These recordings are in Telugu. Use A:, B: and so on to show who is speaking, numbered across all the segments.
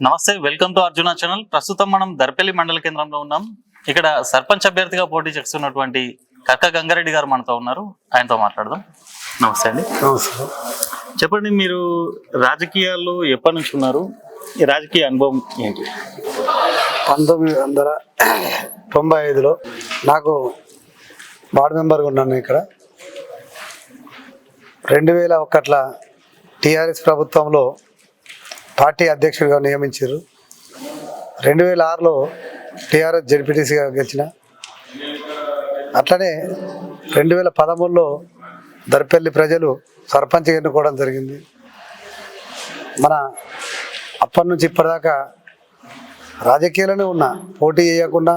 A: నమస్తే, వెల్కమ్ టు అర్జున ఛానల్. ప్రస్తుతం మనం దర్పల్లి మండల కేంద్రంలో ఉన్నాం. ఇక్కడ సర్పంచ్ అభ్యర్థిగా పోటీ చేస్తున్నటువంటి కక్క గంగారెడ్డి గారు మనతో ఉన్నారు. ఆయనతో మాట్లాడదాం. నమస్తే అండి.
B: నమస్తే.
A: చెప్పండి, మీరు రాజకీయాల్లో ఎప్పటి నుంచి ఉన్నారు? ఈ రాజకీయ అనుభవం ఏంటి?
B: 1995లో నాకు వార్డు మెంబర్గా ఉన్నాను. ఇక్కడ 2001 టీఆర్ఎస్ ప్రభుత్వంలో పార్టీ అధ్యక్షుడిగా నియమించారు. 2006లో టీఆర్ఎస్ జెడ్పీటీసీగా గెలిచిన. అట్లనే 2013లో దర్పల్లి ప్రజలు సర్పంచ్గా ఎన్నుకోవడం జరిగింది. మన అప్పటి నుంచి ఇప్పటిదాకా రాజకీయాలనే ఉన్నా, పోటీ చేయకుండా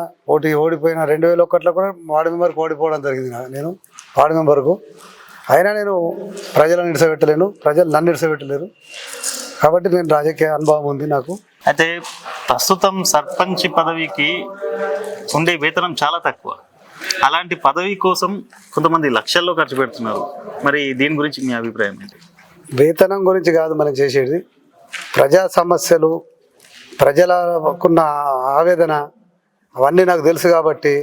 B: ఓడిపోయిన. 2001లో కూడా వార్డు మెంబర్కి ఓడిపోవడం జరిగింది. నేను వార్డు మెంబర్కు అయినా నేను ప్రజలను నిడిసబెట్టలేను, ప్రజలు నన్ను నిడిసబెట్టలేరు. కాబట్టి నేను రాజకీయ అనుభవం ఉంది నాకు.
A: అయితే ప్రస్తుతం సర్పంచ్ పదవికి ఉండే వేతనం చాలా తక్కువ. అలాంటి పదవి కోసం కొంతమంది లక్షల్లో ఖర్చు పెడుతున్నారు. మరి దీని గురించి మీ అభిప్రాయం ఏంటి?
B: వేతనం గురించి కాదు మనం చేసేది, ప్రజా సమస్యలు, ప్రజలకున్న ఆవేదన అవన్నీ నాకు తెలుసు. కాబట్టి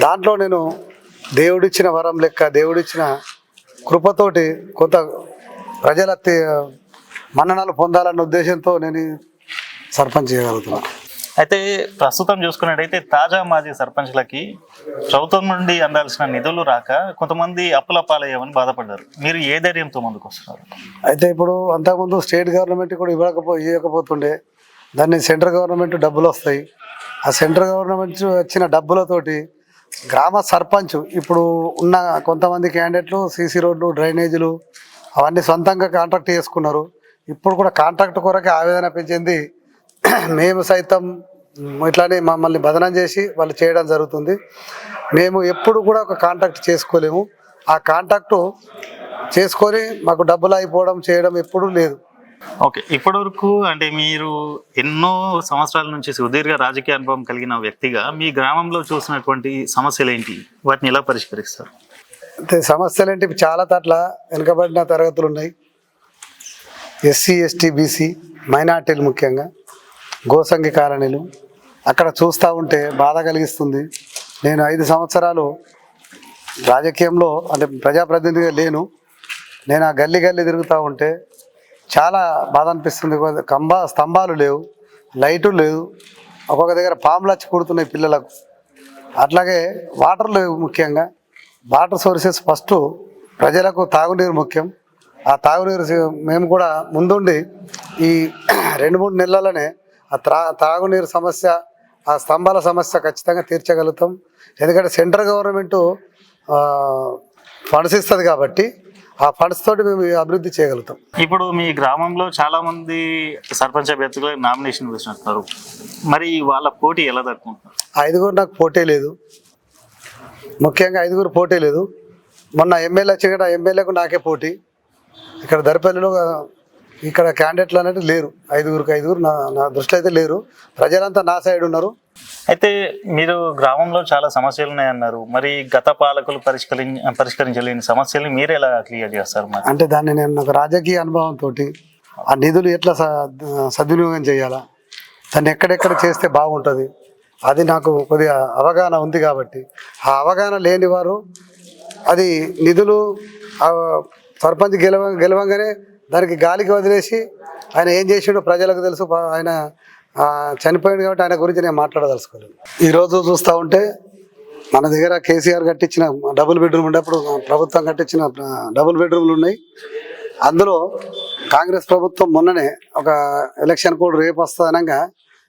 B: దాంట్లో నేను దేవుడిచ్చిన వరం లెక్క, దేవుడిచ్చిన కృపతోటి కొంత ప్రజల మన్ననలు పొందాలన్న ఉద్దేశంతో నేను సర్పంచ్ చేయగలుగుతున్నాను.
A: అయితే ప్రస్తుతం చూసుకున్నట్టయితే తాజా మాజీ సర్పంచ్లకి ప్రభుత్వం నుండి అందాల్సిన నిధులు రాక కొంతమంది అప్పుల పాలయ్యామని బాధపడ్డారు. మీరు ఏ ధైర్యంతో ముందుకు వస్తున్నారు?
B: అయితే ఇప్పుడు అంతకుముందు స్టేట్ గవర్నమెంట్ కూడా ఇవ్వకపోతుండే, దాన్ని సెంట్రల్ గవర్నమెంట్ డబ్బులు వస్తాయి. ఆ సెంట్రల్ గవర్నమెంట్ వచ్చిన డబ్బులతోటి గ్రామ సర్పంచ్ ఇప్పుడు ఉన్న కొంతమంది క్యాండిడేట్లు సీసీ రోడ్లు, డ్రైనేజీలు అవన్నీ సొంతంగా కాంట్రాక్ట్ చేసుకున్నారు. ఇప్పుడు కూడా కాంట్రాక్ట్ కొరకే ఆవేదన పెంచింది. మేము సైతం ఇట్లానే మమ్మల్ని బదనం చేసి వాళ్ళు చేయడం జరుగుతుంది. మేము ఎప్పుడు కూడా ఒక కాంట్రాక్ట్ చేసుకోలేము. ఆ కాంట్రాక్టు చేసుకొని మాకు డబ్బులు అయిపోవడం చేయడం ఎప్పుడూ లేదు.
A: ఓకే, ఇప్పటి వరకు అంటే మీరు ఎన్నో సంవత్సరాల నుంచి సుదీర్ఘ రాజకీయ అనుభవం కలిగిన వ్యక్తిగా మీ గ్రామంలో చూసినటువంటి సమస్యలు ఏంటి? వాటిని ఎలా పరిష్కరిస్తారు?
B: అంటే సమస్యలు ఏంటి, చాలా తట్ల వెనుకబడిన తరగతులు ఉన్నాయి. ఎస్సీ, ఎస్టీ, బీసీ, మైనార్టీలు, ముఖ్యంగా గోసంగి కాలనీలు. అక్కడ చూస్తూ ఉంటే బాధ కలిగిస్తుంది. నేను 5 సంవత్సరాలు రాజకీయంలో అంటే ప్రజాప్రతినిధిగా లేను. నేను ఆ గల్లీ తిరుగుతూ ఉంటే చాలా బాధ అనిపిస్తుంది. స్తంభాలు లేవు, లైటు లేదు, ఒక్కొక్క దగ్గర పాములు వచ్చి కుడుతున్నాయి పిల్లలకు. అట్లాగే వాటర్ లేవు. ముఖ్యంగా వాటర్ సోర్సెస్ ఫస్ట్ ప్రజలకు తాగునీరు ముఖ్యం. ఆ తాగునీరు మేము కూడా ముందుండి ఈ 2-3 నెలలనే ఆ తాగునీరు సమస్య, ఆ స్తంభాల సమస్య ఖచ్చితంగా తీర్చగలుగుతాం. ఎందుకంటే సెంట్రల్ గవర్నమెంటు ఫండ్స్ ఇస్తుంది కాబట్టి ఆ ఫండ్స్ తోటి మేము అభివృద్ధి చేయగలుగుతాం.
A: ఇప్పుడు మీ గ్రామంలో చాలా మంది సర్పంచ్ అభ్యర్థులు నామినేషన్ వేసినట్టున్నారు. మరి వాళ్ళ పోటీ ఎలా తట్టుకుంటున్నారు? 5
B: నాకు పోటీ లేదు. ముఖ్యంగా 5 పోటీ లేదు. మొన్న ఎమ్మెల్యే వచ్చి ఎమ్మెల్యేకు నాకే పోటీ. ఇక్కడ దర్పల్లిలో ఇక్కడ క్యాండిడేట్లు అనేది లేరు. 5 నా దృష్టిలో అయితే లేరు. ప్రజలంతా నా సైడ్ ఉన్నారు.
A: అయితే మీరు గ్రామంలో చాలా సమస్యలు ఉన్నాయన్నారు. మరి గత పాలకులు పరిష్కరించలేని సమస్యల్ని మీరు ఎలా క్లియర్ చేస్తారు?
B: అంటే దాన్ని నేను ఒక రాజకీయ అనుభవంతో ఆ నిధులు ఎట్లా సద్వినియోగం చేయాలా, దాన్ని ఎక్కడెక్కడ చేస్తే బాగుంటుంది, అది నాకు కొద్దిగా అవగాహన ఉంది. కాబట్టి ఆ అవగాహన లేని వారు అది నిధులు సర్పంచ్ గెలవంగానే దానికి గాలికి వదిలేసి ఆయన ఏం చేసిండో ప్రజలకు తెలుసు. ఆయన చనిపోయింది కాబట్టి ఆయన గురించి నేను మాట్లాడదలుచుకోలేదు. ఈరోజు చూస్తూ ఉంటే మన దగ్గర కేసీఆర్ కట్టించిన డబుల్ బెడ్రూమ్ ఉండేప్పుడు ప్రభుత్వం కట్టించిన డబుల్ బెడ్రూమ్లు ఉన్నాయి. అందులో కాంగ్రెస్ ప్రభుత్వం మొన్ననే ఒక ఎలక్షన్ కోడ్ రేపు వస్తుందనగా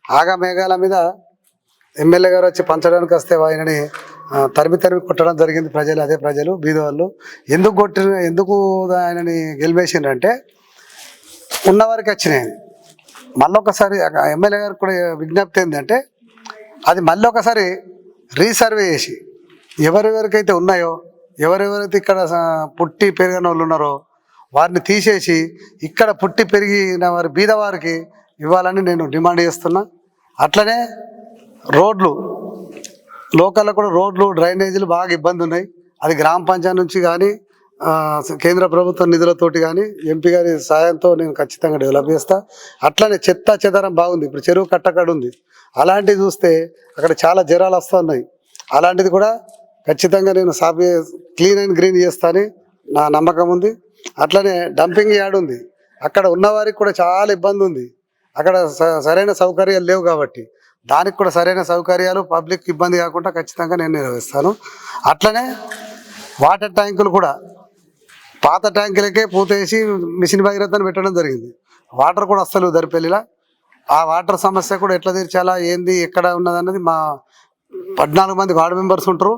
B: ఆగమేఘాల మీద ఎమ్మెల్యే గారు వచ్చి పంచడానికి వస్తే ఆయనని తరిమి కొట్టడం జరిగింది. ప్రజలు, అదే ప్రజలు బీదవాళ్ళు ఎందుకు ఆయనని గెలిపేసిండ్రంటే ఉన్నవారికి వచ్చినాయి. మళ్ళొకసారి ఎమ్మెల్యే గారికి కూడా విజ్ఞప్తి ఏంటంటే అది మళ్ళీ ఒకసారి రీసర్వే చేసి ఎవరెవరికైతే ఉన్నాయో, ఎవరెవరైతే ఇక్కడ పుట్టి పెరిగిన వాళ్ళు ఉన్నారో వారిని తీసేసి ఇక్కడ పుట్టి పెరిగిన వారి బీదవారికి ఇవ్వాలని నేను డిమాండ్ చేస్తున్నా. అట్లనే రోడ్లు, లోకల్లో కూడా రోడ్లు, డ్రైనేజీలు బాగా ఇబ్బంది ఉన్నాయి. అది గ్రామ పంచాయతీ నుంచి కానీ కేంద్ర ప్రభుత్వ నిధులతోటి కానీ ఎంపీ గారి సాయంతో నేను ఖచ్చితంగా డెవలప్ చేస్తా. అట్లనే చెత్త చెదారం బాగుంది, ఇప్పుడు చెరువు కట్టకడ ఉంది, అలాంటివి చూస్తే అక్కడ చాలా జ్వరాలు వస్తున్నాయి. అలాంటిది కూడా ఖచ్చితంగా నేను క్లీన్ అండ్ గ్రీన్ చేస్తానని నా నమ్మకం ఉంది. అట్లనే డంపింగ్ యార్డ్ ఉంది, అక్కడ ఉన్నవారికి కూడా చాలా ఇబ్బంది ఉంది. అక్కడ సరైన సౌకర్యాలు లేవు కాబట్టి దానికి కూడా సరైన సౌకర్యాలు పబ్లిక్ ఇబ్బంది కాకుండా ఖచ్చితంగా నేను నిర్వహిస్తాను. అట్లనే వాటర్ ట్యాంకులు కూడా పాత ట్యాంకులకే పూతేసి మిషన్ భగీరథను పెట్టడం జరిగింది. వాటర్ కూడా అస్సలు దరిపెళ్ళిలా. ఆ వాటర్ సమస్య కూడా ఎట్లా తీర్చాలా, ఏంది, ఎక్కడ ఉన్నదన్నది మా 14 మంది వార్డు మెంబర్స్ ఉంటారు.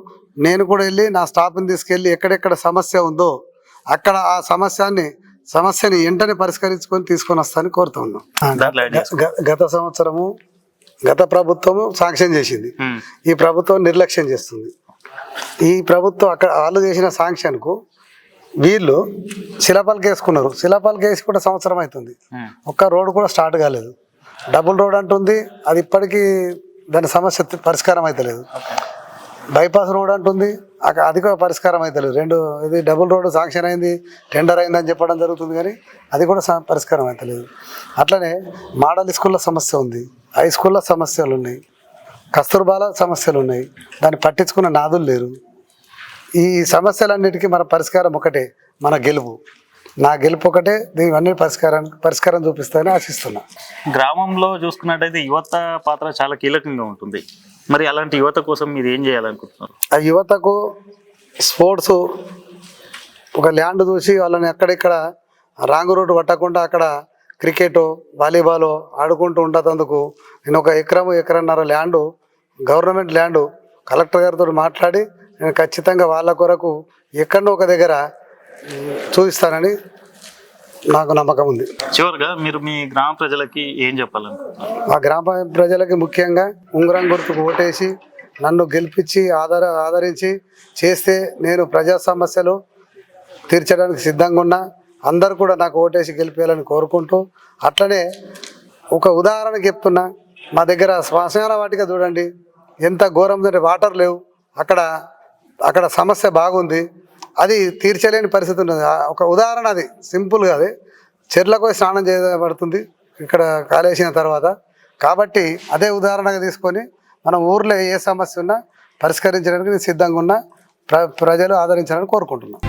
B: నేను కూడా వెళ్ళి నా స్టాఫ్ని తీసుకెళ్ళి ఎక్కడెక్కడ సమస్య ఉందో అక్కడ ఆ సమస్యని వెంటనే పరిష్కరించుకొని తీసుకొని వస్తానని కోరుతా ఉన్నాం. గత సంవత్సరము గత ప్రభుత్వము శాంక్షన్ చేసింది, ఈ ప్రభుత్వం నిర్లక్ష్యం చేస్తుంది. ఈ ప్రభుత్వం అక్కడ వాళ్ళు చేసిన శాంక్షన్కు వీళ్ళు శిలాపాలకి వేసుకున్నారు. శిలాపాలకి వేసి కూడా సంవత్సరం అవుతుంది, ఒక్క రోడ్డు కూడా స్టార్ట్ కాలేదు. డబుల్ రోడ్ అంటుంది, అది ఇప్పటికీ దాని సమస్య పరిష్కారం అవుతలేదు. బైపాస్ రోడ్ అంటుంది, అది కూడా పరిష్కారం అవుతలేదు. ఇది డబుల్ రోడ్డు శాంక్షన్ అయింది, టెండర్ అయిందని చెప్పడం జరుగుతుంది, కానీ అది కూడా పరిష్కారం అవుతలేదు. అట్లనే మోడల్ స్కూల్లో సమస్య ఉంది, హై స్కూల్లో సమస్యలు ఉన్నాయి, కస్తూర్బాల సమస్యలు ఉన్నాయి, దాన్ని పట్టించుకున్న నాదులు లేరు. ఈ సమస్యలన్నిటికీ మన పరిష్కారం ఒకటే, మన గెలుపు. నా గెలుపు ఒకటే, దీనివన్నీ పరిష్కారం చూపిస్తానని ఆశిస్తున్నా.
A: గ్రామంలో చూసుకున్నట్టయితే యువత పాత్ర చాలా కీలకంగా ఉంటుంది. మరి అలాంటి యువత కోసం మీరు ఏం చేయాలనుకుంటున్నారు?
B: ఆ యువతకు స్పోర్ట్స్ ఒక ల్యాండ్ చూసి వాళ్ళని ఎక్కడెక్కడ రాంగ్ రోడ్డు పట్టకుండా అక్కడ క్రికెట్, వాలీబాల్ ఆడుకుంటూ ఉండేందుకు నేను 1 ఎకరన్నర ల్యాండు, గవర్నమెంట్ ల్యాండు కలెక్టర్ గారితో మాట్లాడి నేను ఖచ్చితంగా వాళ్ళ కొరకు ఎక్కడో ఒక దగ్గర చూపిస్తానని నాకు నమ్మకం ఉంది.
A: చివరిగా మీరు మీ గ్రామ ప్రజలకి ఏం చెప్పాలనుకుంటున్నారు?
B: ఆ గ్రామ ప్రజలకి ముఖ్యంగా ఉంగరం గుర్తుకు ఓటేసి నన్ను గెలిపించి ఆదరించి చేస్తే నేను ప్రజా సమస్యలు తీర్చడానికి సిద్ధంగా ఉన్నా. అందరు కూడా నాకు ఓటేసి గెలిపేయాలని కోరుకుంటూ, అట్లనే ఒక ఉదాహరణకు చెప్తున్నా, మా దగ్గర శ్మశాన వాటిక చూడండి ఎంత ఘోరం, వాటర్ లేవు, అక్కడ సమస్య బాగుంది, అది తీర్చలేని పరిస్థితి ఉన్నది. ఒక ఉదాహరణ, అది సింపుల్గా, అది చెర్లకు స్నానం చేయబడుతుంది ఇక్కడ కాలేసిన తర్వాత. కాబట్టి అదే ఉదాహరణగా తీసుకొని మనం ఊర్లో ఏ సమస్య ఉన్నా పరిష్కరించడానికి నేను సిద్ధంగా ఉన్నా, ప్రజలు ఆదరించాలని కోరుకుంటున్నాను.